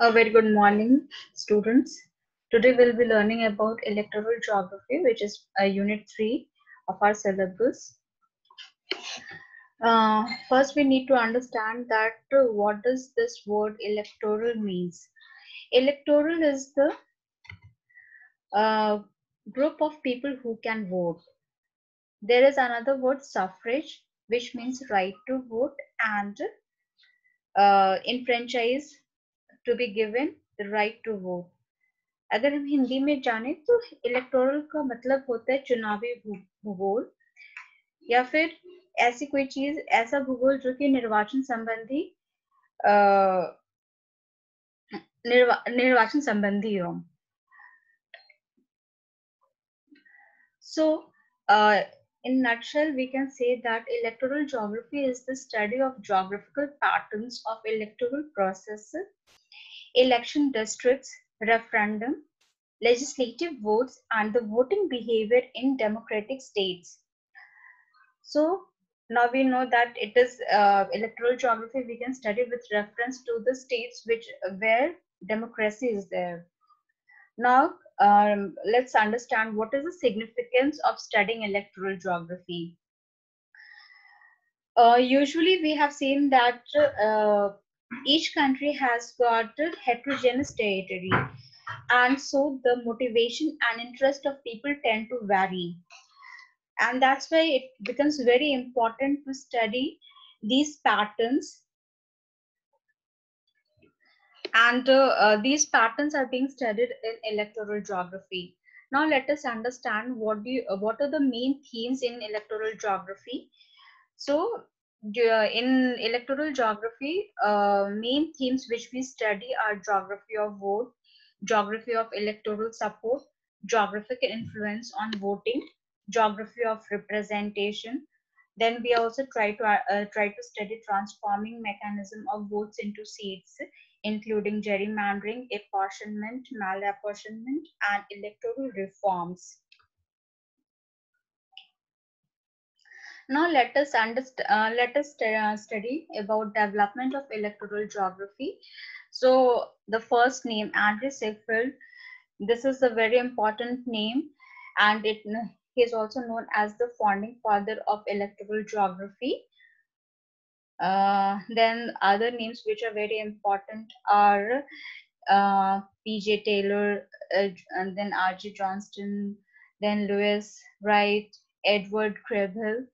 A very good morning, students. Today we'll be learning about electoral geography, which is unit 3 of our syllabus. First, we need to understand that what does this word electoral means. Electoral is the uh, group of people who can vote. There is another word suffrage, which means right to vote, and enfranchise, to be given the right to vote. अगर हम हिंदी में जाने तो electoral का मतलब होता है चुनावी भूगोल या फिर ऐसी कोई चीज ऐसा भूगोल जो कि निर्वाचन संबंधी निर्वाचन संबंधी हो. So, in nutshell, we can say that electoral geography is the study of geographical patterns of electoral processes, election districts, referendum, legislative votes, and the voting behavior in democratic states. So now we know that it is electoral geography we can study with reference to the states where democracy is there. Now let's understand what is the significance of studying electoral geography. Usually we have seen that each country has got a heterogeneous territory, and so the motivation and interest of people tend to vary, and that's why it becomes very important to study these patterns, and these patterns are being studied in electoral geography. Now let us understand what are the main themes in electoral geography. So in electoral geography, main themes which we study are geography of vote, geography of electoral support, geographic influence on voting, geography of representation. Then we also try to study transforming mechanism of votes into seats, including gerrymandering, apportionment, malapportionment, and electoral reforms. Now let us study about development of electoral geography. So the first name, Andrew Ziegfeld. This is a very important name, and he is also known as the founding father of electoral geography. Then other names which are very important are P.J. Taylor, and then R.G. Johnston, then Lewis Wright, Edward Krebel.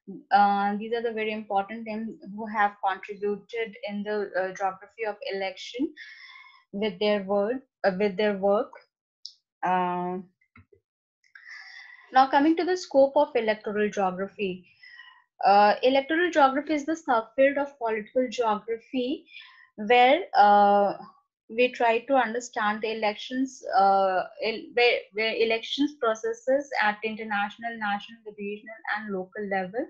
These are the very important names who have contributed in the geography of election with their work. Uh, Now coming to the scope of electoral geography. Electoral geography is the subfield of political geography where we try to understand the elections, where elections processes at international, national, regional, and local level.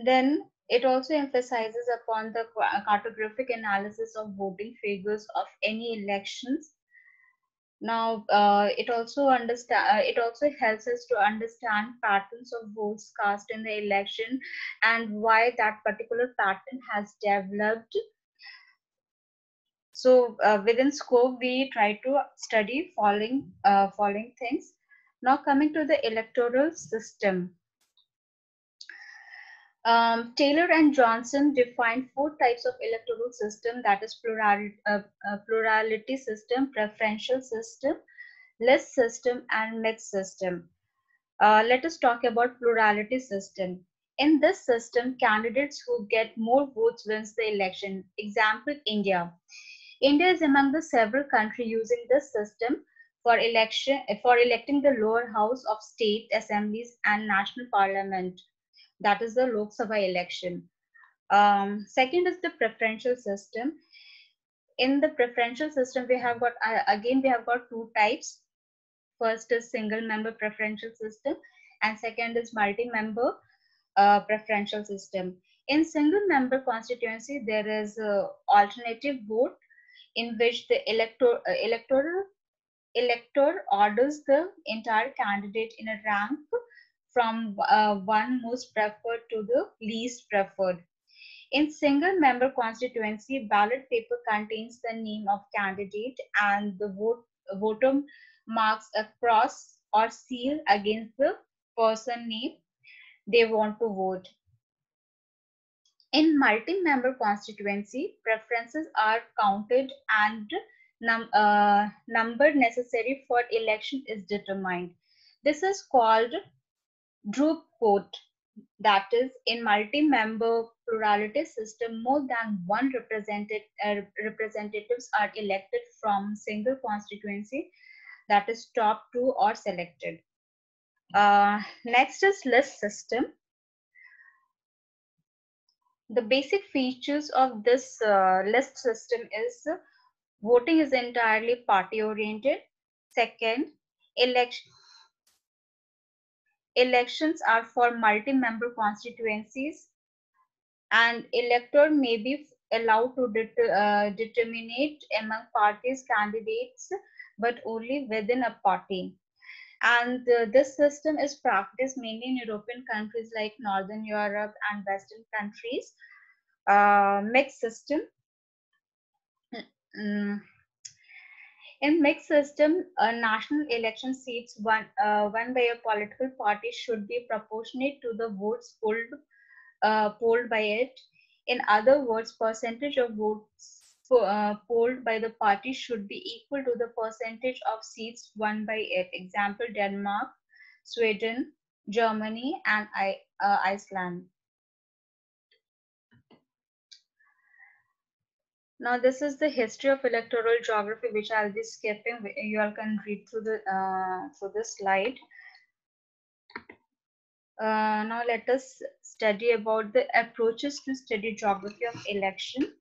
Then it also emphasizes upon the cartographic analysis of voting figures of any elections. Now, it also helps us to understand patterns of votes cast in the election and why that particular pattern has developed. So, within scope, we try to study following things. Now, coming to the electoral system. Taylor and Johnson defined four types of electoral system, that is plurality system, preferential system, list system, and mixed system. Let us talk about plurality system. In this system, candidates who get more votes wins the election. Example, India. India is among the several countries using this system for electing the lower house of state assemblies and national parliament. That is the Lok Sabha election. Second is the preferential system. In the preferential system, we have got two types. First is single member preferential system, and second is multi-member preferential system. In single member constituency, there is alternative vote in which the elector orders the entire candidate in a rank from one most preferred to the least preferred. In single-member constituency, ballot paper contains the name of candidate and the voter marks a cross or seal against the person name they want to vote. In multi-member constituency, preferences are counted and number necessary for election is determined. This is called droop vote. That is, in multi-member plurality system, more than one representatives are elected from single constituency, that is top two or selected. Next is list system. The basic features of this list system is voting is entirely party oriented. Second, elections are for multi-member constituencies, and elector may be allowed to determinate among parties candidates, but only within a party. And this system is practiced mainly in European countries like Northern Europe and Western countries. Mixed system. Mm. In mixed system, national election seats won by a political party should be proportionate to the votes polled by it. In other words, percentage of votes polled by the party should be equal to the percentage of seats won by it. Example: Denmark, Sweden, Germany, and Iceland. Now, this is the history of electoral geography, which I'll be skipping. You all can read through this slide. Now, let us study about the approaches to study geography of election.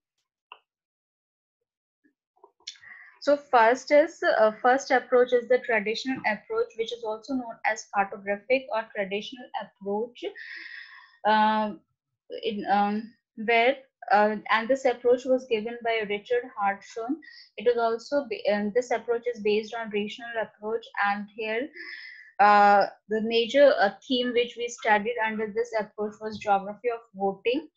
So, first approach is the traditional approach, which is also known as cartographic or traditional approach, and this approach was given by Richard Hartshorne. It is also this approach is based on regional approach, and here the major theme which we studied under this approach was geography of voting,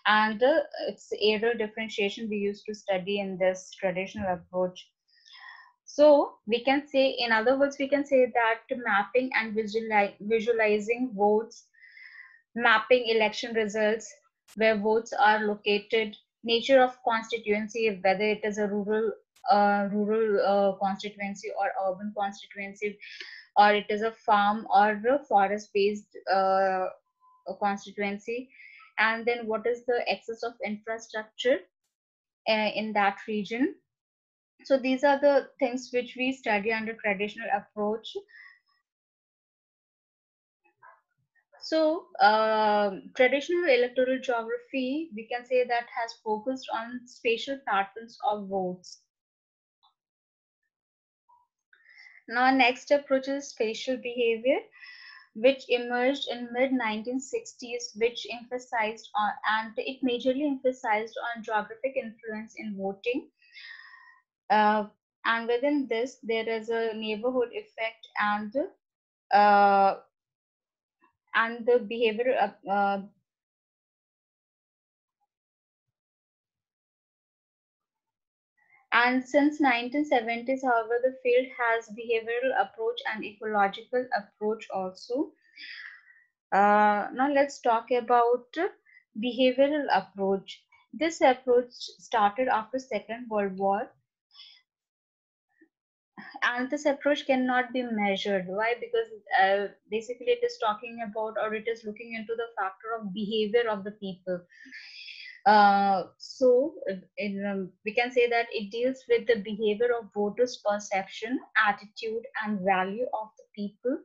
and its areal differentiation we used to study in this traditional approach. So we can say, in other words, we can say that mapping and visualizing votes, mapping election results, where votes are located, nature of constituency, whether it is a rural constituency or urban constituency, or it is a farm or a forest-based constituency, and then what is the excess of infrastructure in that region. So these are the things which we study under traditional approach. So traditional electoral geography, we can say that has focused on spatial patterns of votes. Now, next approach is spatial behavior, which emerged in mid-1960s, which emphasized on, and it majorly emphasized on geographic influence in voting. And within this, there is a neighborhood effect and the behavior and since 1970s, however, the field has behavioral approach and ecological approach also. Now let's talk about behavioral approach. This approach started after Second World War, and this approach cannot be measured. Why? Because basically it is talking about, or it is looking into the factor of behavior of the people. So we can say that it deals with the behavior of voters' perception, attitude, and value of the people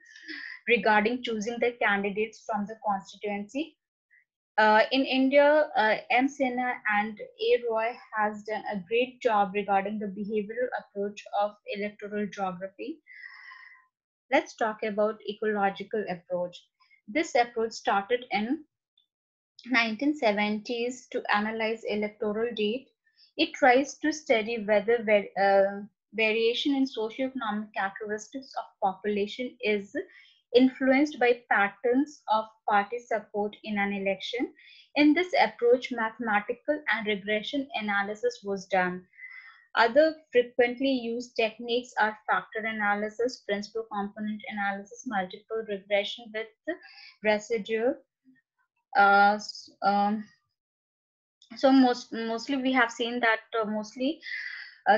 regarding choosing the candidates from the constituency. In India, M. Sinha and A. Roy has done a great job regarding the behavioral approach of electoral geography. Let's talk about ecological approach. This approach started in 1970s to analyze electoral data. It tries to study whether variation in socioeconomic characteristics of population is influenced by patterns of party support in an election. In this approach, mathematical and regression analysis was done. Other frequently used techniques are factor analysis, principal component analysis, multiple regression with residual. Uh, s- um, so mostly we have seen that mostly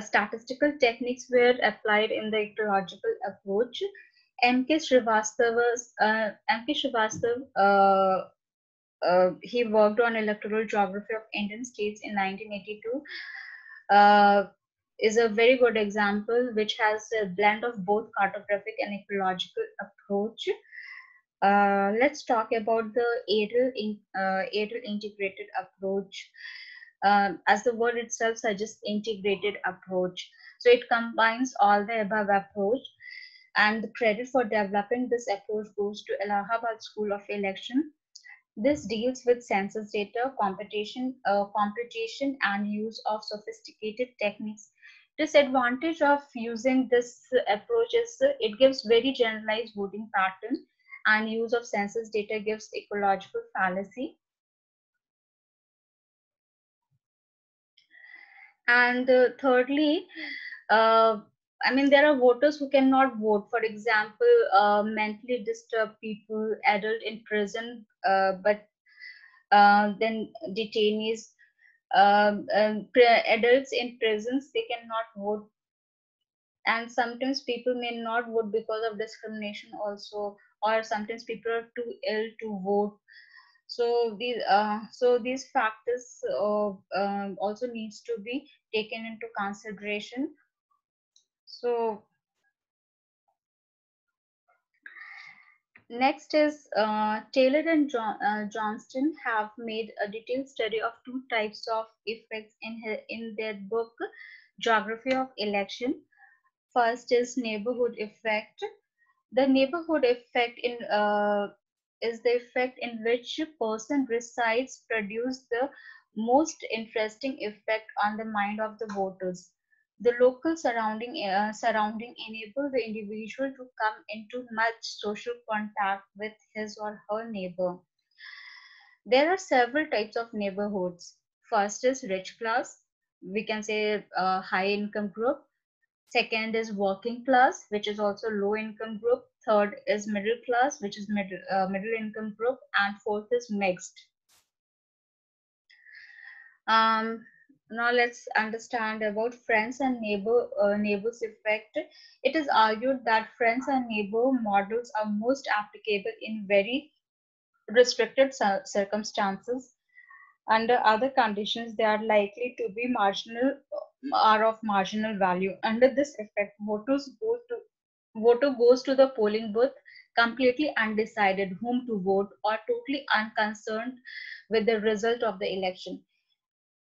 statistical techniques were applied in the ecological approach. M.K. Srivastav, he worked on electoral geography of Indian states in 1982. Uh, is a very good example which has a blend of both cartographic and ecological approach. Let's talk about the aerial integrated approach. As the word itself suggests, integrated approach. So it combines all the above approach, and the credit for developing this approach goes to Allahabad School of Election. This deals with census data, computation, and use of sophisticated techniques. Disadvantage of using this approach is it gives very generalized voting pattern, and use of census data gives ecological fallacy. And thirdly, uh, I mean, there are voters who cannot vote. For example, mentally disturbed people, adult in prison, but then detainees, adults in prisons, they cannot vote. And sometimes people may not vote because of discrimination also, or sometimes people are too ill to vote. So these factors also needs to be taken into consideration. So next is Taylor and Johnston have made a detailed study of two types of effects in their book Geography of Election. First is neighborhood effect. The neighborhood effect is the effect in which a person resides produce the most interesting effect on the mind of the voters. The local surrounding enable the individual to come into much social contact with his or her neighbor. There are several types of neighborhoods. First is rich class. We can say high income group. Second is working class, which is also low income group. Third is middle class, which is middle income group. And fourth is mixed. Now let's understand about friends and neighbors effect. It is argued that friends and neighbor models are most applicable in very restricted circumstances. Under other conditions, they are likely to be are of marginal value. Under this effect, voter goes to the polling booth completely undecided whom to vote or totally unconcerned with the result of the election.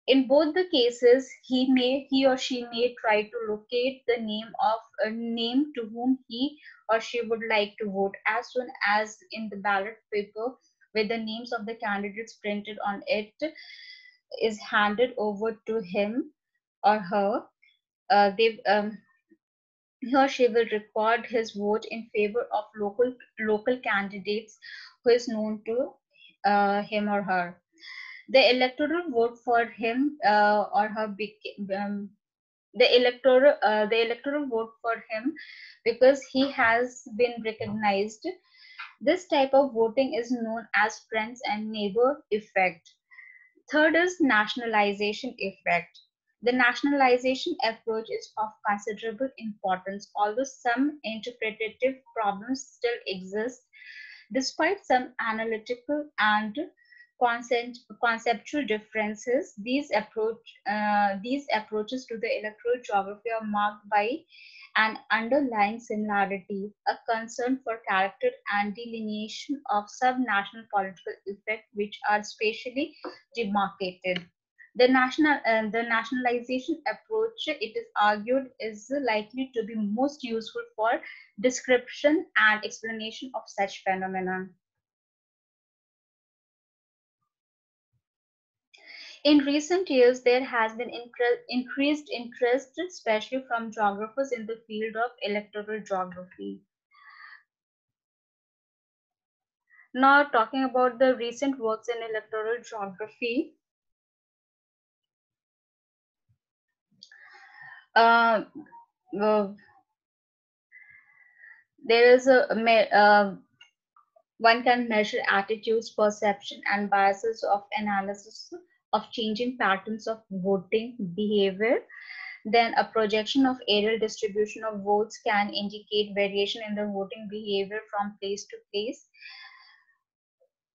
In both the cases, he or she may try to locate the name of a name to whom he or she would like to vote as soon as in the ballot paper with the names of the candidates printed on it is handed over to him or her. They He or she will record his vote in favor of local candidates who is known to him or her. The electoral vote for him or her the electoral vote for him because he has been recognized. This type of voting is known as friends and neighbor effect. Third is nationalization effect. The nationalization approach is of considerable importance, although some interpretative problems still exist. Despite some analytical and conceptual differences, these approaches to the electoral geography are marked by an underlying similarity, a concern for character and delineation of subnational political effects which are spatially demarcated. The nationalization approach, it is argued, is likely to be most useful for description and explanation of such phenomena. In recent years, there has been increased interest, especially from geographers in the field of electoral geography. Now talking about the recent works in electoral geography. Uh, uh, there is one can measure attitudes, perception, and biases of analysis of changing patterns of voting behavior. Then a projection of areal distribution of votes can indicate variation in the voting behavior from place to place.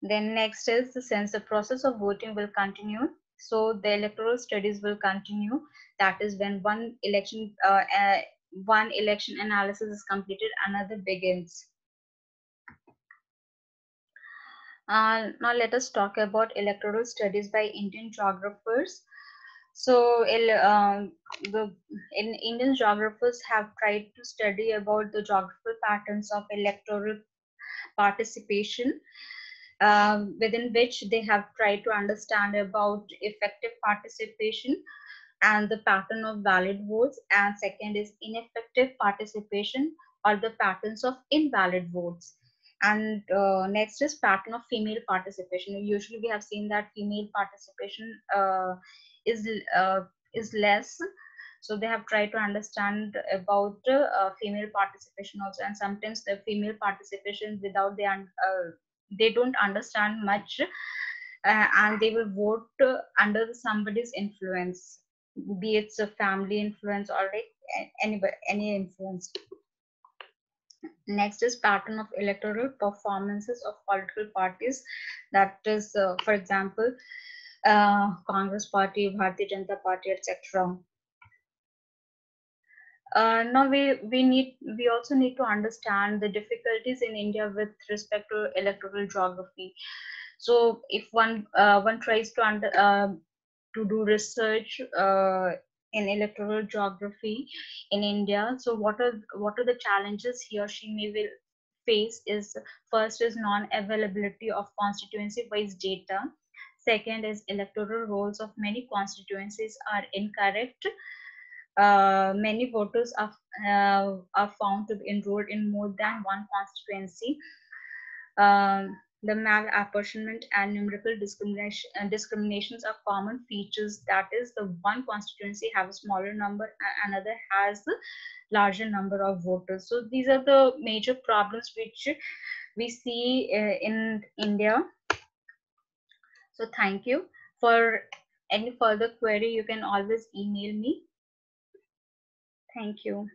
Then next is the sense the process of voting will continue. So the electoral studies will continue. That is when one election analysis is completed, another begins. Now let us talk about electoral studies by Indian geographers. So the Indian geographers have tried to study about the geographical patterns of electoral participation, within which they have tried to understand about effective participation and the pattern of valid votes, and second is ineffective participation or the patterns of invalid votes, and next is pattern of female participation. Usually we have seen that female participation is uh, is less, so they have tried to understand about female participation also, and sometimes the female participation without they don't understand much, and they will vote under somebody's influence, be it a family influence or like any influence. Next is pattern of electoral performances of political parties. That is, for example, Congress Party, Bharatiya Janata Party, etc. Now we also need to understand the difficulties in India with respect to electoral geography. So if one tries to do research in electoral geography in India, so what are the challenges he or she may will face is, first is non-availability of constituency-wise data. Second is electoral rolls of many constituencies are incorrect. Many voters are found to be enrolled in more than one constituency. The malapportionment and numerical discriminations are common features. That is, the one constituency have a smaller number and another has a larger number of voters. So these are the major problems which we see in India. So thank you. For any further query, you can always email me. Thank you.